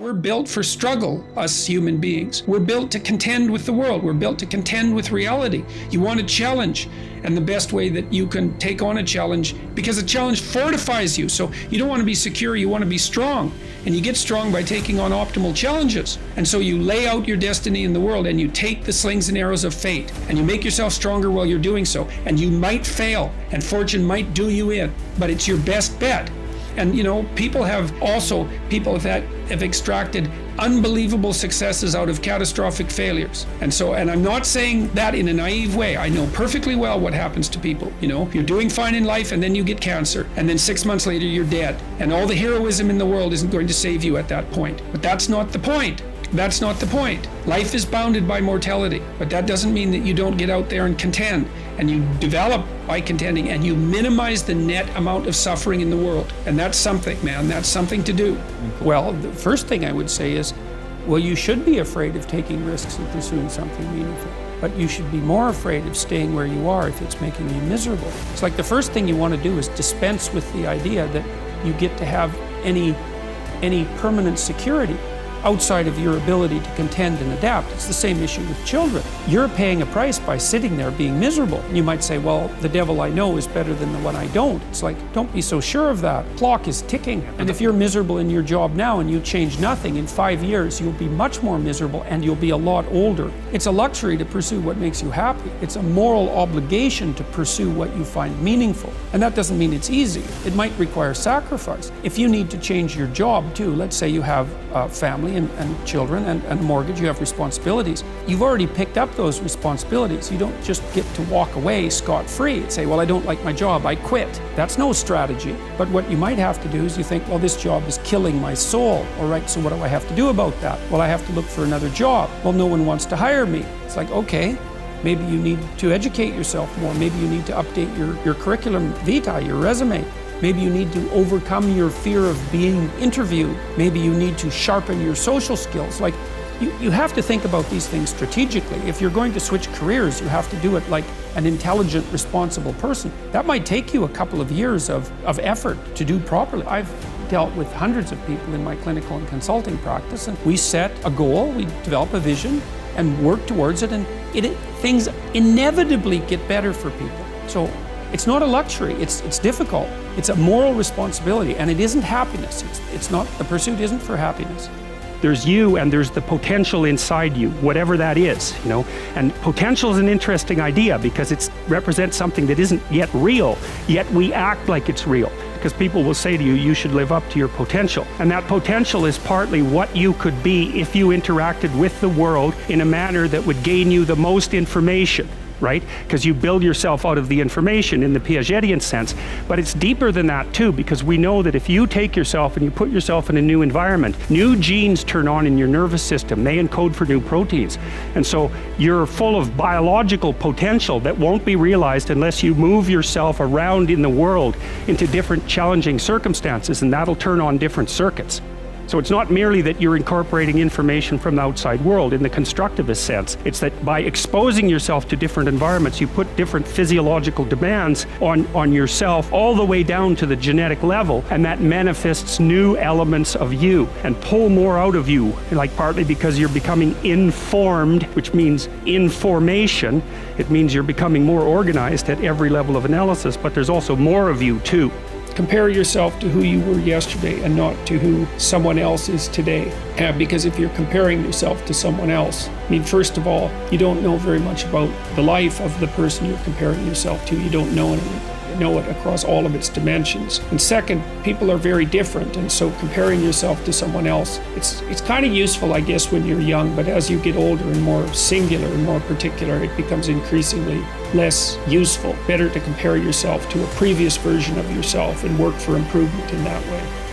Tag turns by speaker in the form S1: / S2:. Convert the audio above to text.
S1: We're built for struggle, us human beings. We're built to contend with the world. We're built to contend with reality. You want a challenge, and the best way that you can take on a challenge, because a challenge fortifies you. So you don't want to be secure, you want to be strong. And you get strong by taking on optimal challenges. And so you lay out your destiny in the world, and you take the slings and arrows of fate, and you make yourself stronger while you're doing so. And you might fail, and fortune might do you in, but it's your best bet. And people that have extracted unbelievable successes out of catastrophic failures. And I'm not saying that in a naive way. I know perfectly well what happens to people. You're doing fine in life, and then you get cancer, and then 6 months later you're dead. And all the heroism in the world isn't going to save you at that point. But that's not the point. That's not the point. Life is bounded by mortality, but that doesn't mean that you don't get out there and contend, and you develop by contending, and you minimize the net amount of suffering in the world. And that's something, man. That's something to do. Well, the first thing I would say is, you should be afraid of taking risks and pursuing something meaningful. But you should be more afraid of staying where you are if it's making you miserable. It's like the first thing you want to do is dispense with the idea that you get to have any permanent security outside of your ability to contend and adapt. It's the same issue with children. You're paying a price by sitting there being miserable. You might say, well, the devil I know is better than the one I don't. It's like, don't be so sure of that. Clock is ticking. And if you're miserable in your job now and you change nothing, in 5 years, you'll be much more miserable and you'll be a lot older. It's a luxury to pursue what makes you happy. It's a moral obligation to pursue what you find meaningful. And that doesn't mean it's easy. It might require sacrifice. If you need to change your job too, let's say you have a family and children and a mortgage, you have responsibilities. You've already picked up those responsibilities. You don't just get to walk away scot-free and say, well, I don't like my job, I quit. That's no strategy. But what you might have to do is you think, well, this job is killing my soul. All right, so what do I have to do about that? Well, I have to look for another job. Well, no one wants to hire me. It's like, okay, maybe you need to educate yourself more. Maybe you need to update your curriculum vitae, your resume. Maybe you need to overcome your fear of being interviewed. Maybe you need to sharpen your social skills. Like, you have to think about these things strategically. If you're going to switch careers, you have to do it like an intelligent, responsible person. That might take you a couple of years of effort to do properly. I've dealt with hundreds of people in my clinical and consulting practice, and we set a goal, we develop a vision, and work towards it, and things inevitably get better for people. So it's not a luxury, it's difficult. It's a moral responsibility, and it isn't happiness. It's not, the pursuit isn't for happiness.
S2: There's you and there's the potential inside you, whatever that is, And potential is an interesting idea because it represents something that isn't yet real, yet we act like it's real. Because people will say to you, you should live up to your potential. And that potential is partly what you could be if you interacted with the world in a manner that would gain you the most information. Right? Because you build yourself out of the information in the Piagetian sense. But it's deeper than that too, because we know that if you take yourself and you put yourself in a new environment, new genes turn on in your nervous system. They encode for new proteins. And so you're full of biological potential that won't be realized unless you move yourself around in the world into different challenging circumstances, and that'll turn on different circuits. So it's not merely that you're incorporating information from the outside world in the constructivist sense. It's that by exposing yourself to different environments, you put different physiological demands on yourself all the way down to the genetic level, and that manifests new elements of you and pull more out of you, like partly because you're becoming informed, which means information. It means you're becoming more organized at every level of analysis, but there's also more of you too.
S1: Compare yourself to who you were yesterday and not to who someone else is today. Because if you're comparing yourself to someone else, first of all, you don't know very much about the life of the person you're comparing yourself to. You don't know it across all of its dimensions. And second, people are very different, and so comparing yourself to someone else, it's kind of useful, I guess, when you're young, but as you get older and more singular and more particular, it becomes increasingly less useful. Better to compare yourself to a previous version of yourself and work for improvement in that way.